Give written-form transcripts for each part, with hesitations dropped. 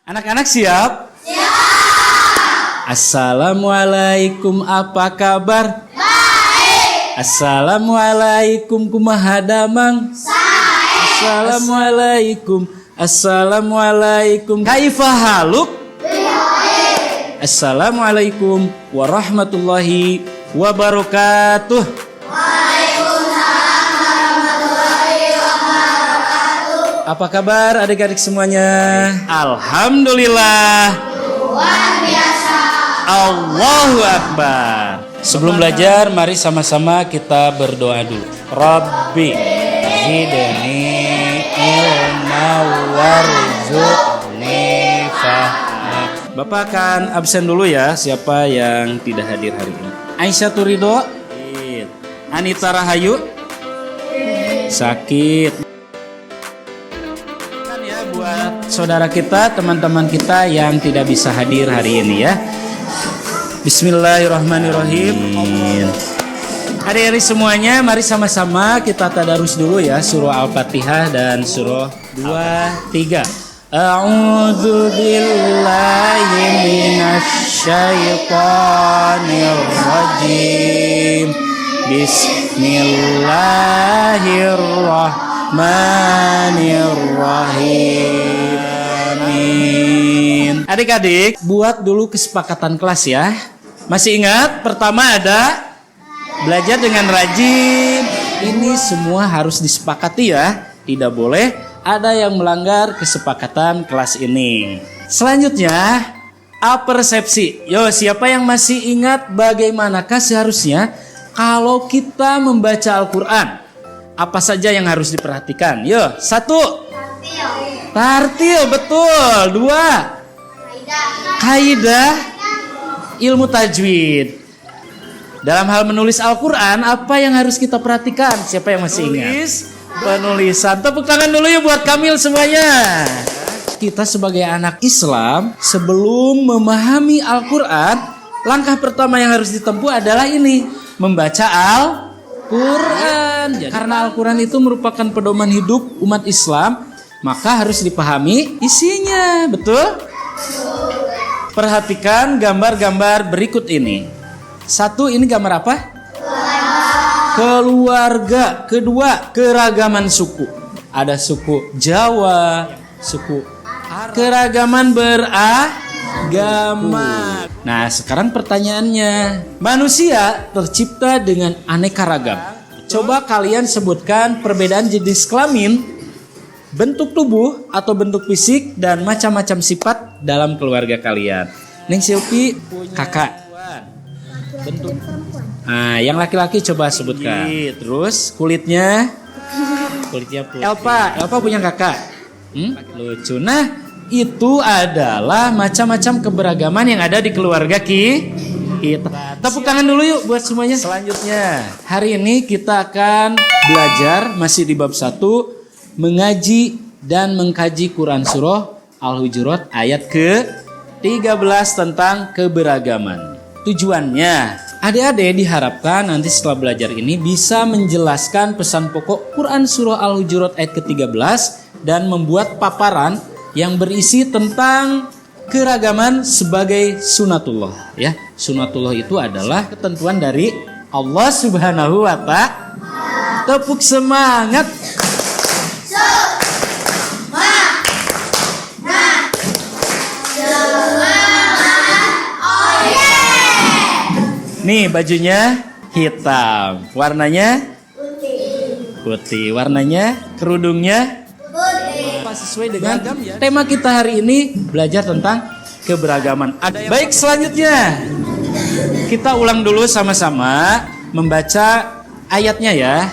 Anak-anak siap? Siap. Assalamualaikum, apa kabar? Baik. Assalamualaikum, kumaha damang? Sae. Assalamualaikum. Assalamualaikum. Kaifa haluk? Baik. Assalamualaikum warahmatullahi wabarakatuh. Apa kabar adik-adik semuanya? Alhamdulillah. Luar biasa. Allahu Akbar. Sebelum belajar, mari sama-sama kita berdoa dulu. Rabbi zidni ilma warzuqni fahma. Bapak akan absen dulu ya, siapa yang tidak hadir hari ini. Aisyah Turido, Anita Rahayu, sakit. Buat saudara kita, teman-teman kita yang tidak bisa hadir hari ini ya. Bismillahirrahmanirrahim. Hari-hari semuanya, mari sama-sama kita tadarus dulu ya surah Al-Fatihah dan surah 2, 3. A'udzu billahi minasyaitonir rajim. Bismillahirrahmanirrahim. Amin. Adik-adik, buat dulu kesepakatan kelas ya. Masih ingat? Pertama ada belajar dengan rajin. Ini semua harus disepakati ya. Tidak boleh ada yang melanggar kesepakatan kelas ini. Selanjutnya, apersepsi. Yo, siapa yang masih ingat bagaimanakah seharusnya kalau kita membaca Al-Quran? Apa saja yang harus diperhatikan? Yo, 1. Tartil, betul. 2. Kaidah ilmu tajwid. Dalam hal menulis Al-Quran, apa yang harus kita perhatikan? Siapa yang masih ingat? Penulisan. Tepuk tangan dulu ya buat Kamil semuanya. Kita sebagai anak Islam, sebelum memahami Al-Quran, langkah pertama yang harus ditempuh adalah ini, membaca Al-Quran. Karena Al-Quran itu merupakan pedoman hidup umat Islam, maka harus dipahami isinya. Betul? Perhatikan gambar-gambar berikut ini. 1, ini gambar apa? Keluarga. 2, keragaman suku. Ada suku Jawa, suku Arab. Keragaman beragama. Nah, sekarang pertanyaannya, manusia tercipta dengan aneka ragam. Coba kalian sebutkan perbedaan jenis kelamin, bentuk tubuh atau bentuk fisik, dan macam-macam sifat dalam keluarga kalian. Neng Silpi, kakak. Bentuk. Nah, yang laki-laki coba sebutkan. Terus kulitnya putih. Elpa punya kakak. Lucu. Nah, itu adalah macam-macam keberagaman yang ada di keluarga kita. Tepuk tangan dulu yuk buat semuanya. Selanjutnya, hari ini kita akan belajar masih di bab 1, mengaji dan mengkaji Quran surah Al-Hujurat ayat ke-13 tentang keberagaman. Tujuannya, adik-adik diharapkan nanti setelah belajar ini bisa menjelaskan pesan pokok Quran surah Al-Hujurat ayat ke-13 dan membuat paparan yang berisi tentang keragaman sebagai sunatullah ya. Sunatullah itu adalah ketentuan dari Allah Subhanahu wa Ta'ala. Tepuk semangat. Nih bajunya hitam, warnanya putih, warnanya kerudungnya putih. Sesuai dengan tema kita hari ini, belajar tentang keberagaman. Baik, selanjutnya kita ulang dulu sama-sama membaca ayatnya ya.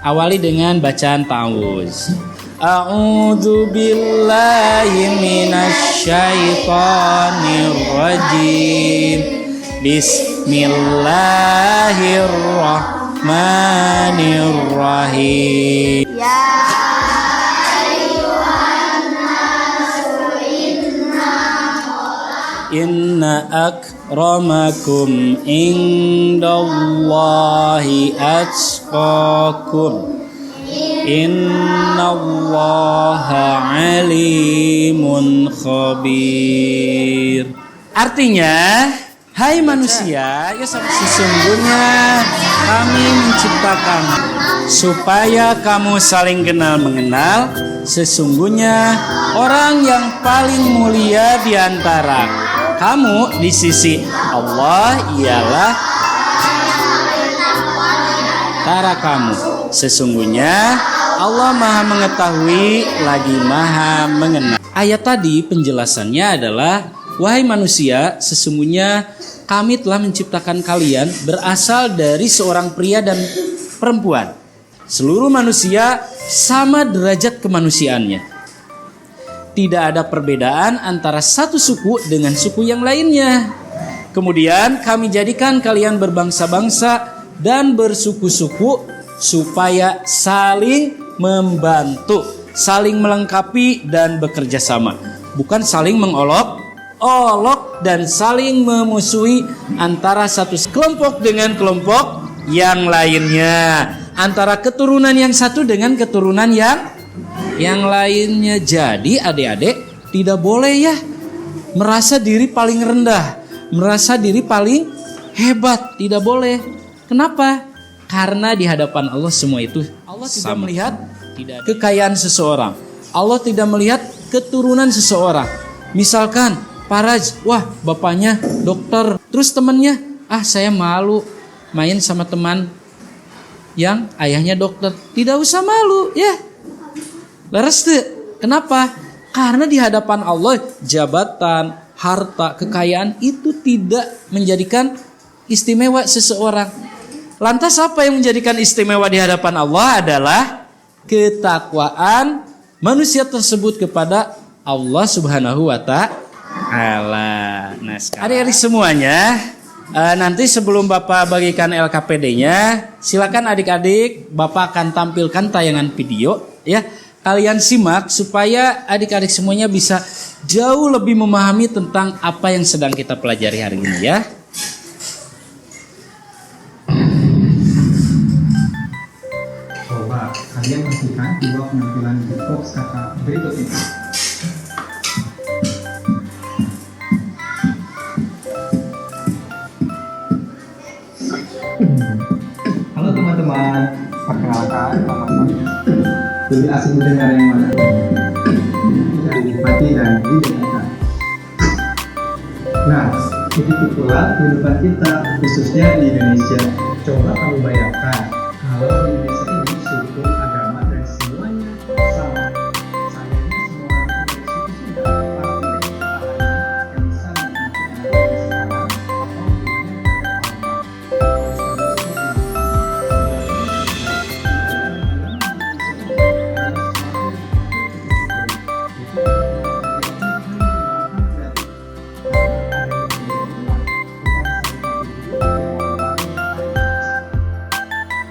Awali dengan bacaan ta'awuz. A'udzu billahi minasyaitonir rajim. Bismillahirrahmanirrahim. Ya ayyuhan nasu inna akramakum indallahi atqakum. Innallaha alimun khabir. Artinya, hai manusia, ya sesungguhnya kami menciptakan supaya kamu saling kenal mengenal. Sesungguhnya orang yang paling mulia di antara kamu di sisi Allah ialah antara kamu. Sesungguhnya Allah Maha mengetahui lagi Maha mengenal. Ayat tadi penjelasannya adalah, wahai manusia, sesungguhnya kami telah menciptakan kalian berasal dari seorang pria dan perempuan. Seluruh manusia sama derajat kemanusiaannya. Tidak ada perbedaan antara satu suku dengan suku yang lainnya. Kemudian kami jadikan kalian berbangsa-bangsa dan bersuku-suku supaya saling membantu, saling melengkapi dan bekerja sama. Bukan saling mengolok-olok dan saling memusuhi antara satu kelompok dengan kelompok yang lainnya, antara keturunan yang satu dengan keturunan yang lainnya. Jadi adik-adik tidak boleh ya merasa diri paling rendah, merasa diri paling hebat, tidak boleh. Kenapa? Karena di hadapan Allah semua itu Allah tidak melihat kekayaan seseorang. Allah tidak melihat keturunan seseorang. Misalkan Faraj, wah bapaknya dokter, terus temannya, saya malu main sama teman yang ayahnya dokter. Tidak usah malu ya. Leres tuh. Kenapa? Karena di hadapan Allah jabatan, harta, kekayaan itu tidak menjadikan istimewa seseorang. Lantas apa yang menjadikan istimewa di hadapan Allah adalah ketakwaan manusia tersebut kepada Allah Subhanahu wa Ta'ala. Nah, adik-adik semuanya, nanti sebelum Bapak bagikan LKPD-nya, silakan adik-adik, Bapak akan tampilkan tayangan video ya. Kalian simak supaya adik-adik semuanya bisa jauh lebih memahami tentang apa yang sedang kita pelajari hari ini ya. Coba kalian perhatikan dua penampilan beatbox kakak berikut ini. Halo teman-teman, perkenalkan nama saya. Lebih asing mendengar yang mana? Yang dinikmati dan didengarkan. Nah, begitu pula kehidupan kita, khususnya di Indonesia. Coba kamu bayangkan kalau di Indonesia ini suku, agama, dan semuanya sama. Sayangnya semua orang dari suku sudah pasti yang sama sekarang.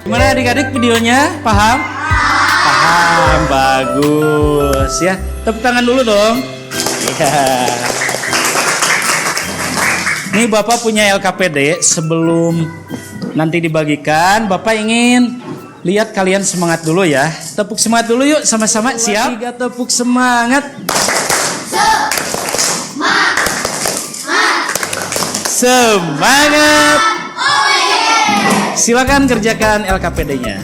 Gimana adik-adik videonya? Paham? Paham, bagus ya. Tepuk tangan dulu dong. Iya. Nih Bapak punya LKPD, sebelum nanti dibagikan, Bapak ingin lihat kalian semangat dulu ya. Tepuk semangat dulu yuk sama-sama. Siap? 3 tepuk semangat. Semangat. Silakan kerjakan LKPD-nya.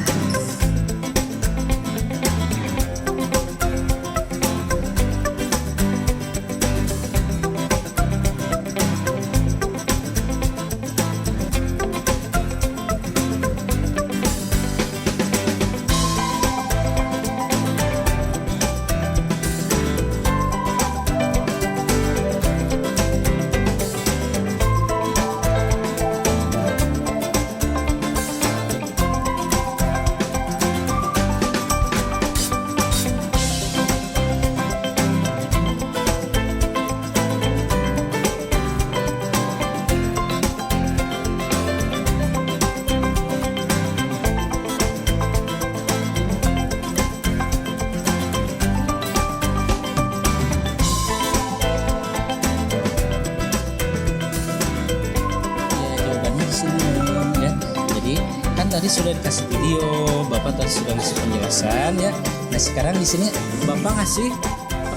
sudah dikasih video, Bapak tadi sudah ngasih penjelasan ya. Nah sekarang di sini Bapak ngasih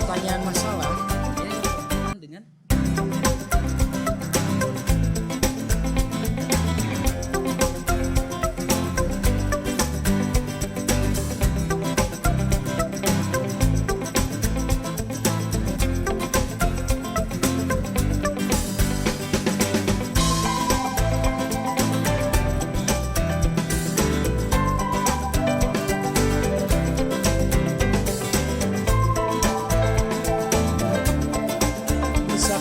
pertanyaan masalah ya, yang berkaitan dengan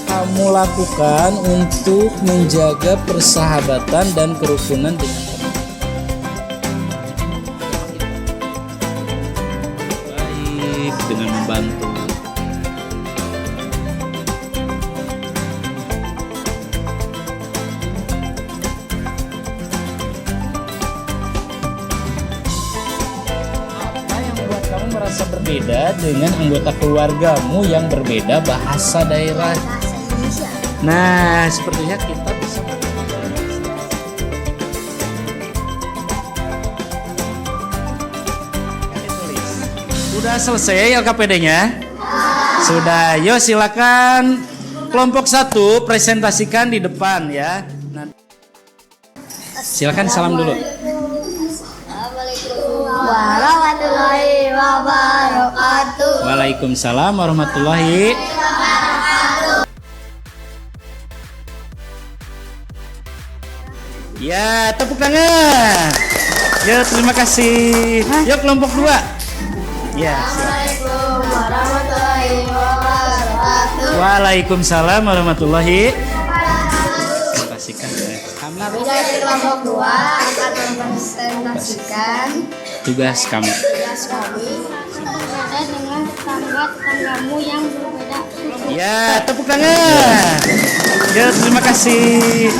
kamu lakukan untuk menjaga persahabatan dan kerukunan dengan teman. Baik, dengan membantu. Apa yang membuat kamu merasa berbeda dengan anggota keluargamu yang berbeda bahasa daerah? Nah, sepertinya kita bisa tulis. Sudah selesai LKPD-nya? Sudah. Yuk silakan kelompok 1 presentasikan di depan ya. Silakan salam dulu. Warahmatullahi wabarakatuh. Waalaikumsalam warahmatullahi. Ya, tepuk tangan. Ya, terima kasih. Yuk kelompok 2. Ya, Assalamualaikum warahmatullahi wabarakatuh. Waalaikumsalam warahmatullahi wabarakatuh. Pastikan ya. Kami dari kelompok 2 akan mempresentasikan Tugas kami. tugas kami berbeda dengan tetangga-tetanggamu yang berbeda suku. Ya, tepuk tangan. Ya, terima kasih.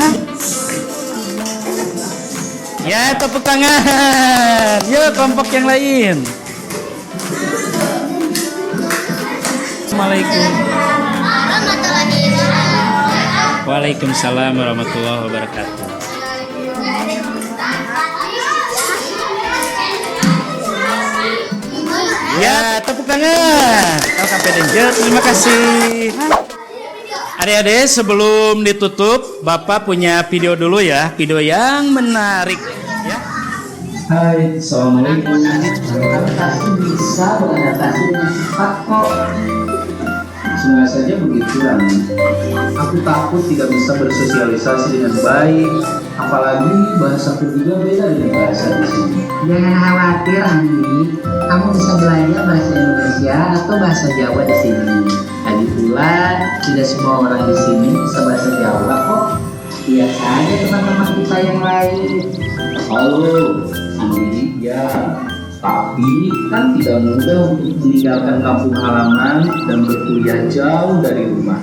Ya, tepuk tangan. Yuk kelompok yang lain. Assalamualaikum. Waalaikumsalam warahmatullahi wabarakatuh. Ya, tepuk tangan. LKPD Danger, terima kasih. Adik-adik, sebelum ditutup, Bapak punya video dulu ya, video yang menarik ya. Hai, Assalamualaikum. Adaptasi bisa beradaptasi dengan cepat kok. Semoga saja begitu Rani. Aku takut tidak bisa bersosialisasi dengan baik, apalagi bahasa juga beda dengan bahasa di sini. Jangan khawatir, Andi. Kamu bisa belajar bahasa Indonesia atau bahasa Jawa di sini. Lagi pula, tidak semua orang di sini bisa bahasa Jawa kok. Lihat saja teman-teman kita yang lain. Halo, Andi. Ya, tapi kan tidak mudah untuk meninggalkan kampung halaman dan berkuliah jauh dari rumah.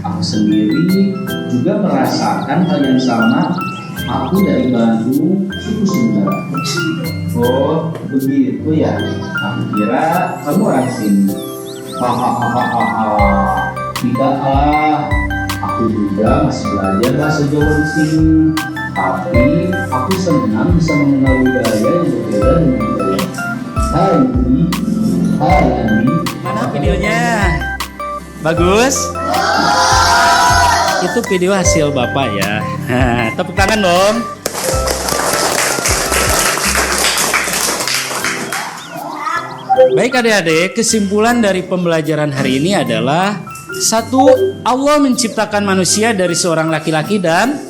Aku sendiri juga merasakan hal yang sama. Aku dari Bandung, suku Sunda. Oh, begitu ya. Aku kira kamu orang sini. Hahaha. Tidaklah. Aku juga masih belajar bahasa Jawa di sini. Tapi aku senang bisa mengenal budaya yang berbeda dengan budaya. Hai Andi. Hai Andi. Mana videonya? Bagus? Itu video hasil Bapak ya. Tepuk tangan dong. Baik adik-adik, kesimpulan dari pembelajaran hari ini adalah 1. Allah menciptakan manusia dari seorang laki-laki dan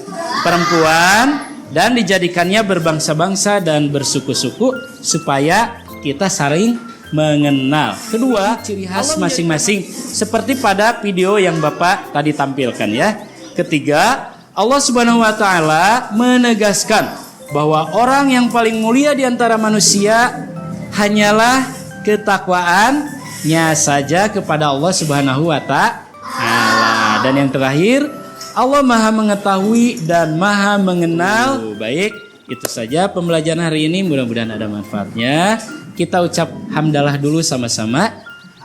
perempuan dan dijadikannya berbangsa-bangsa dan bersuku-suku supaya kita saling mengenal. 2. Ciri khas masing-masing seperti pada video yang Bapak tadi tampilkan ya. 3. Allah Subhanahu wa taala menegaskan bahwa orang yang paling mulia di antara manusia hanyalah ketakwaannya saja kepada Allah Subhanahu wa taala. Dan yang terakhir, Allah Maha mengetahui dan Maha mengenal. Baik, itu saja pembelajaran hari ini, mudah-mudahan ada manfaatnya. Kita ucap hamdalah dulu sama-sama.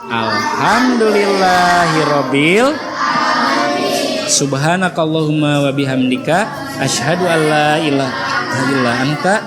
Alhamdulillahirabbil Subhanakallahumma wa bihamdika asyhadu an la ilaha illa anta